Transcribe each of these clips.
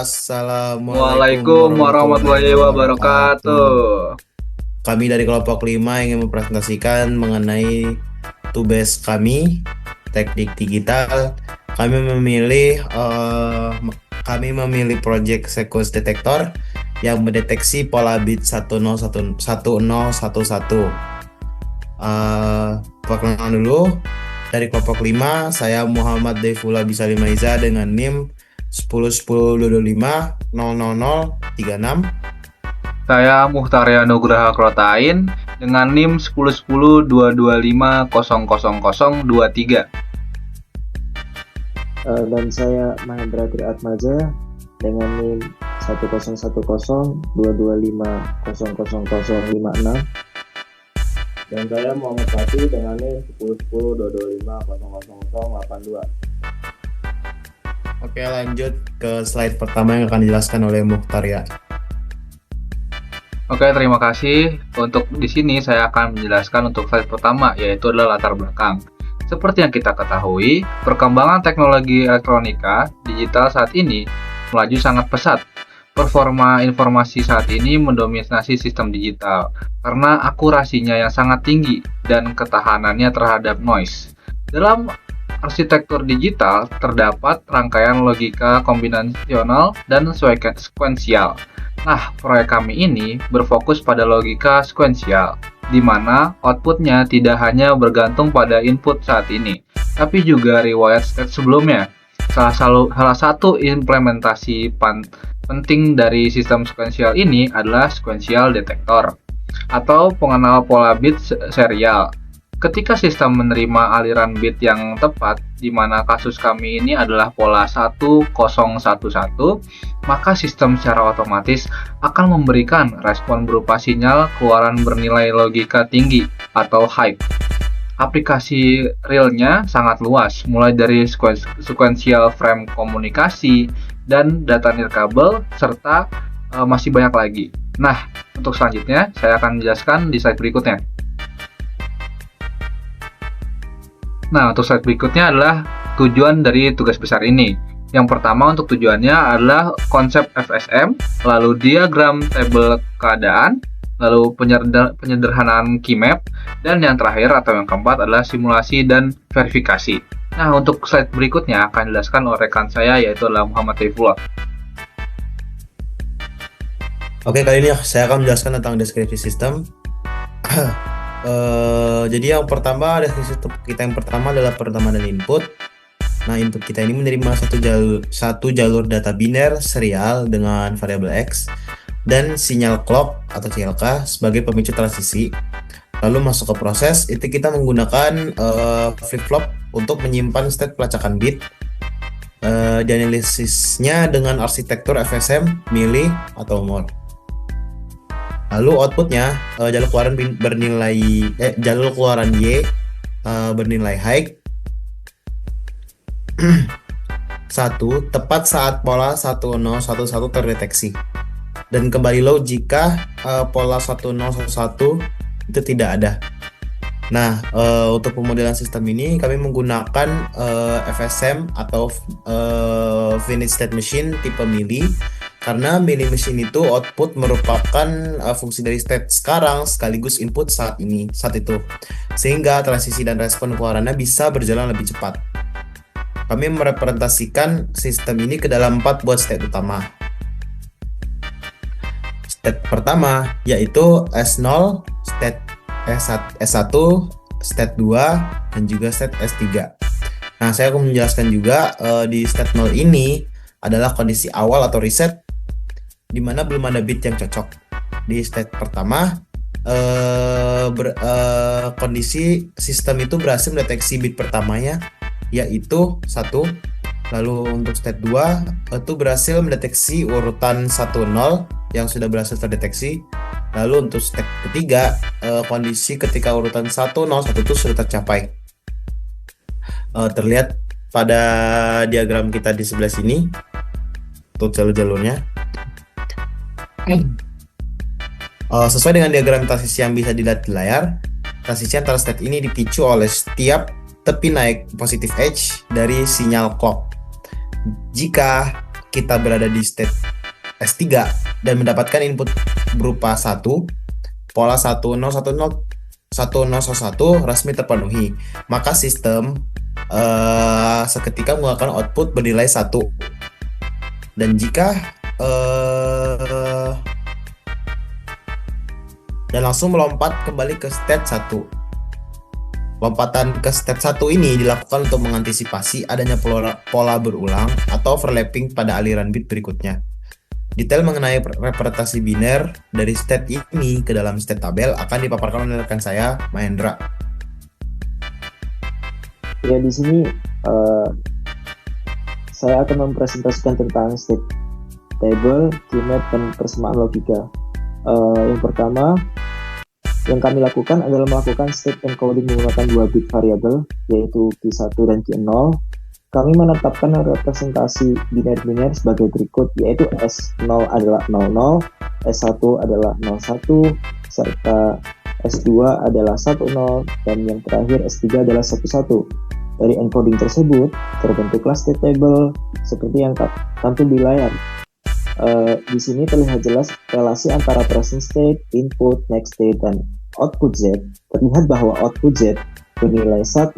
Assalamualaikum Waalaikumsalam warahmatullahi warahmatullahi wabarakatuh. wabarakatuh. Kami dari kelompok 5 ingin mempresentasikan mengenai tugas kami, teknik digital. Kami memilih project sequence detector yang mendeteksi pola bit 1011. Perkenalan dulu. Dari kelompok 5, saya Muhammad Daifullah Bisalimaiza dengan NIM 1010-225-00036. Saya Muhtarya Nugraha Krotain dengan NIM 1010-225-00023. Dan saya Mahendra Triatmaja dengan NIM 1010-225-00056. Dan saya Muhammad Fatih dengan NIM 1010-225-00082. Oke, lanjut ke slide pertama yang akan dijelaskan oleh Muhtarya. Oke, terima kasih. Untuk di sini saya akan menjelaskan untuk slide pertama, yaitu adalah latar belakang. Seperti yang kita ketahui, perkembangan teknologi elektronika digital saat ini melaju sangat pesat. Performa informasi saat ini mendominasi sistem digital karena akurasinya yang sangat tinggi dan ketahanannya terhadap noise. Dalam arsitektur digital terdapat rangkaian logika kombinasional dan sekuensial. Nah, proyek kami ini berfokus pada logika sekuensial, di mana outputnya tidak hanya bergantung pada input saat ini, tapi juga riwayat state sebelumnya. Salah satu implementasi penting dari sistem sekuensial ini adalah sekuensial detector atau pengenal pola bit serial. Ketika sistem menerima aliran bit yang tepat, di mana kasus kami ini adalah pola 1011, maka sistem secara otomatis akan memberikan respon berupa sinyal keluaran bernilai logika tinggi atau high. Aplikasi realnya sangat luas, mulai dari sequential frame komunikasi dan data nirkabel, serta masih banyak lagi. Nah, untuk selanjutnya saya akan menjelaskan di slide berikutnya. Nah, untuk slide berikutnya adalah tujuan dari tugas besar ini. Yang pertama untuk tujuannya adalah konsep FSM, lalu diagram tabel keadaan, lalu penyederhanaan key map, dan yang terakhir atau yang keempat adalah simulasi dan verifikasi. Nah, untuk slide berikutnya akan dijelaskan oleh rekan saya, yaitu adalah Muhammad Daifullah. Oke, kali ini saya akan menjelaskan tentang deskripsi sistem. Jadi yang pertama, deskripsi kita yang pertama adalah pertama dan input. Nah, input kita ini menerima satu jalur data biner serial dengan variabel X dan sinyal clock atau CLK sebagai pemicu transisi. Lalu masuk ke proses, itu kita menggunakan flip-flop untuk menyimpan state pelacakan bit. Dianalisisnya dengan arsitektur FSM, milli, atau mode. Lalu outputnya jalur keluaran Y bernilai high 1 tepat saat pola 1011 terdeteksi, dan kembali low jika pola 1011 itu tidak ada. Nah, untuk pemodelan sistem ini kami menggunakan FSM atau finite state machine tipe milli, karena milli machine itu output merupakan fungsi dari state sekarang sekaligus input saat itu, sehingga transisi dan respon keluarannya bisa berjalan lebih cepat. Kami merepresentasikan sistem ini ke dalam 4 buah state utama. State pertama yaitu S0, state S1, state 2, dan juga state S3. Nah, saya akan menjelaskan juga di state 0 ini adalah kondisi awal atau reset, di mana belum ada bit yang cocok. Di state pertama, kondisi sistem itu berhasil mendeteksi bit pertamanya, yaitu 1. Lalu untuk state 2 itu berhasil mendeteksi urutan 10 yang sudah berhasil terdeteksi. Lalu untuk step ketiga, kondisi ketika urutan 101 itu sudah tercapai. Terlihat pada diagram kita di sebelah sini untuk jalur-jalurnya. Sesuai dengan diagram transisi yang bisa dilihat di layar, transisi antara state ini dipicu oleh setiap tepi naik positif edge dari sinyal clock. Jika kita berada di state S3 dan mendapatkan input berupa 1, pola 1010 resmi terpenuhi, maka sistem seketika mengeluarkan output bernilai 1. Dan jika dan langsung melompat kembali ke state 1. Lompatan ke state 1 ini dilakukan untuk mengantisipasi adanya pola berulang atau overlapping pada aliran bit berikutnya. Detail mengenai representasi biner dari state ini ke dalam state tabel akan dipaparkan oleh rekan saya, Mahendra. Ya, di sini saya akan mempresentasikan tentang state table, keymap, dan persamaan logika. Yang pertama yang kami lakukan adalah melakukan state encoding menggunakan 2 bit variabel, yaitu Q1 dan Q0. Kami menetapkan representasi biner-biner sebagai berikut, yaitu S0 adalah 00, S1 adalah 01, serta S2 adalah 10, dan yang terakhir S3 adalah 11. Dari encoding tersebut, terbentuklah state table seperti yang tampil di layar. Di sini terlihat jelas relasi antara present state, input, next state, dan output Z. Terlihat bahwa output Z bernilai 1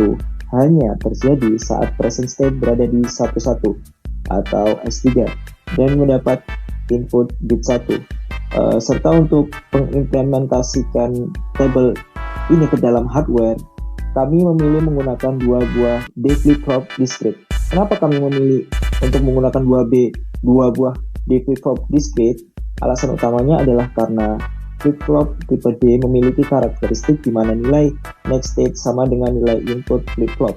hanya terjadi saat present state berada di 11 atau S3 dan mendapat input bit 1. Serta untuk mengimplementasikan table ini ke dalam hardware, kami memilih menggunakan 2 buah D flip-flop discrete. Kenapa kami memilih untuk menggunakan 2 buah D flip-flop discrete? Alasan utamanya adalah karena flip-flop tipe D memiliki karakteristik di mana nilai next state sama dengan nilai input flip-flop.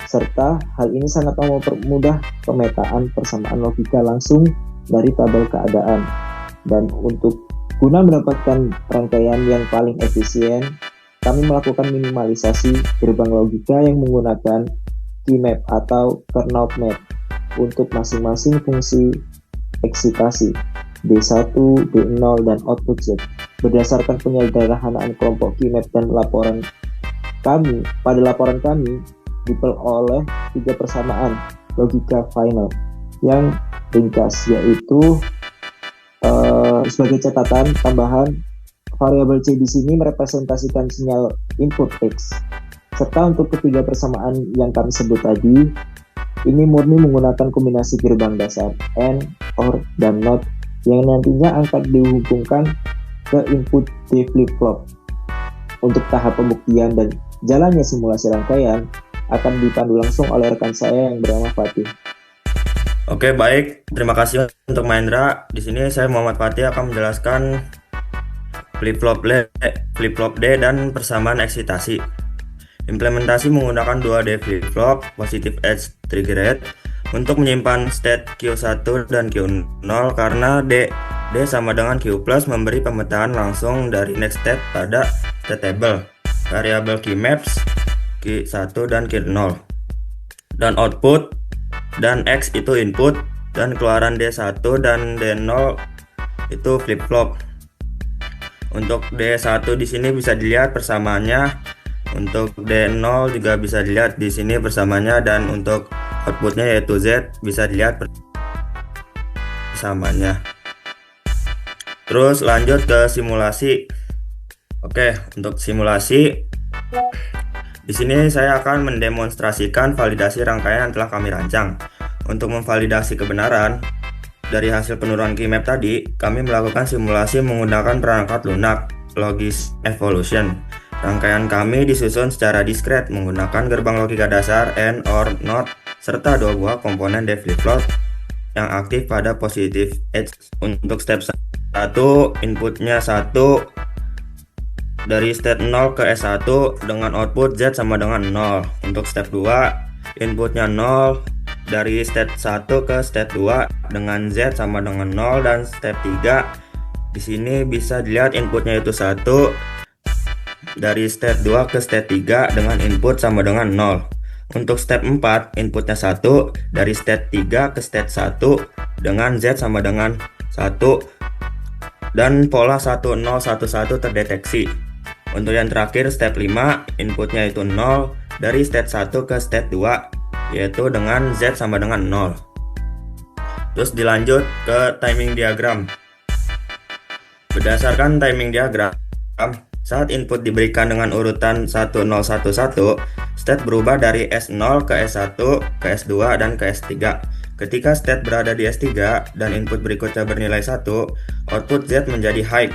Serta hal ini sangat mempermudah pemetaan persamaan logika langsung dari tabel keadaan. Dan untuk guna mendapatkan rangkaian yang paling efisien, kami melakukan minimalisasi gerbang logika yang menggunakan keymap atau kernel map untuk masing-masing fungsi eksitasi D1, D0, dan output Z. Berdasarkan penyederhanaan kelompok keymap dan laporan kami diperoleh 3 persamaan logika final yang ringkas, yaitu sebagai catatan tambahan, variabel C di sini merepresentasikan sinyal input X. Serta untuk ketiga persamaan yang kami sebut tadi, ini murni menggunakan kombinasi gerbang dasar AND, OR, dan NOT yang nantinya akan dihubungkan ke input D flip-flop. Untuk tahap pembuktian dan jalannya simulasi rangkaian akan dipandu langsung oleh rekan saya yang bernama Fatih. Oke, baik. Terima kasih untuk Mahendra. Di sini saya Muhammad Fatih akan menjelaskan flip-flop D dan persamaan eksitasi. Implementasi menggunakan 2D flip-flop positive edge triggered untuk menyimpan state Q1 dan Q0 karena D sama dengan Q plus memberi pemetaan langsung dari next step pada state table, variabel keymaps Q1 dan Q0, dan output dan X itu input, dan keluaran D1 dan D0 itu flip-flop. Untuk D1 di sini bisa dilihat persamaannya, untuk D0 juga bisa dilihat di sini persamaannya, dan untuk outputnya yaitu Z bisa dilihat persamaannya. Terus lanjut ke simulasi. Oke, untuk simulasi di sini saya akan mendemonstrasikan validasi rangkaian yang telah kami rancang. Untuk memvalidasi kebenaran dari hasil penurunan keymap tadi, kami melakukan simulasi menggunakan perangkat lunak logis evolution. Rangkaian kami disusun secara diskret menggunakan gerbang logika dasar AND, OR, NOT, serta 2 buah komponen D flip-flop yang aktif pada positive edge. Untuk step 1, inputnya 1 dari state 0 ke S1 dengan output Z sama dengan 0. Untuk step 2, inputnya 0 dari state 1 ke state 2 dengan Z sama dengan 0, dan step 3 di sini bisa dilihat inputnya itu 1 dari state 2 ke state 3 dengan input sama dengan 0. Untuk step 4, inputnya 1 dari state 3 ke state 1 dengan Z sama dengan 1, dan pola 1011 terdeteksi. Untuk yang terakhir step 5, inputnya itu 0 dari state 1 ke state 2 yaitu dengan Z sama dengan 0. Terus dilanjut ke timing diagram. Berdasarkan timing diagram, saat input diberikan dengan urutan 1011, state berubah dari S0 ke S1, ke S2, dan ke S3. Ketika state berada di S3 dan input berikutnya bernilai 1, output Z menjadi high,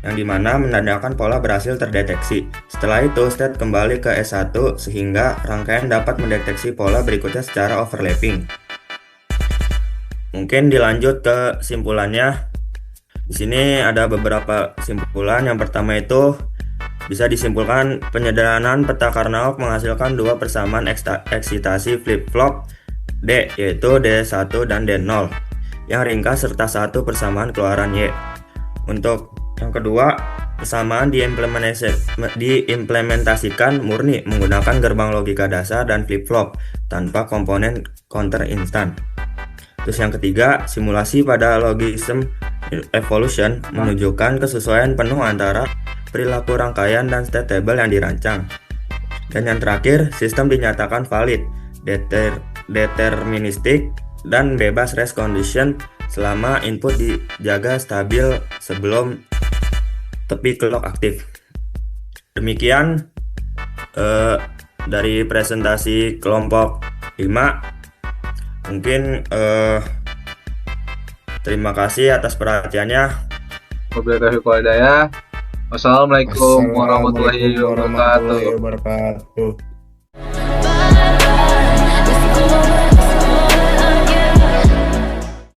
yang dimana menandakan pola berhasil terdeteksi. Setelah itu, state kembali ke S1 sehingga rangkaian dapat mendeteksi pola berikutnya secara overlapping. Mungkin dilanjut ke simpulannya. Di sini ada beberapa kesimpulan. Yang pertama itu bisa disimpulkan penyederhanaan peta Karnaugh menghasilkan dua persamaan eksitasi flip-flop D, yaitu D1 dan D0, yang ringkas serta satu persamaan keluaran Y. Untuk yang kedua, persamaan diimplementasikan murni menggunakan gerbang logika dasar dan flip-flop tanpa komponen counter instan. Terus yang ketiga, simulasi pada logarithm evolution menunjukkan kesesuaian penuh antara perilaku rangkaian dan state table yang dirancang. Dan yang terakhir, sistem dinyatakan valid, deterministik, dan bebas race condition selama input dijaga stabil sebelum tepi clock aktif. Demikian dari presentasi kelompok 5. Mungkin terima kasih atas perhatiannya. Wabillahi taufiq wal hidayah. Wassalamualaikum warahmatullahi wabarakatuh. wabarakatuh.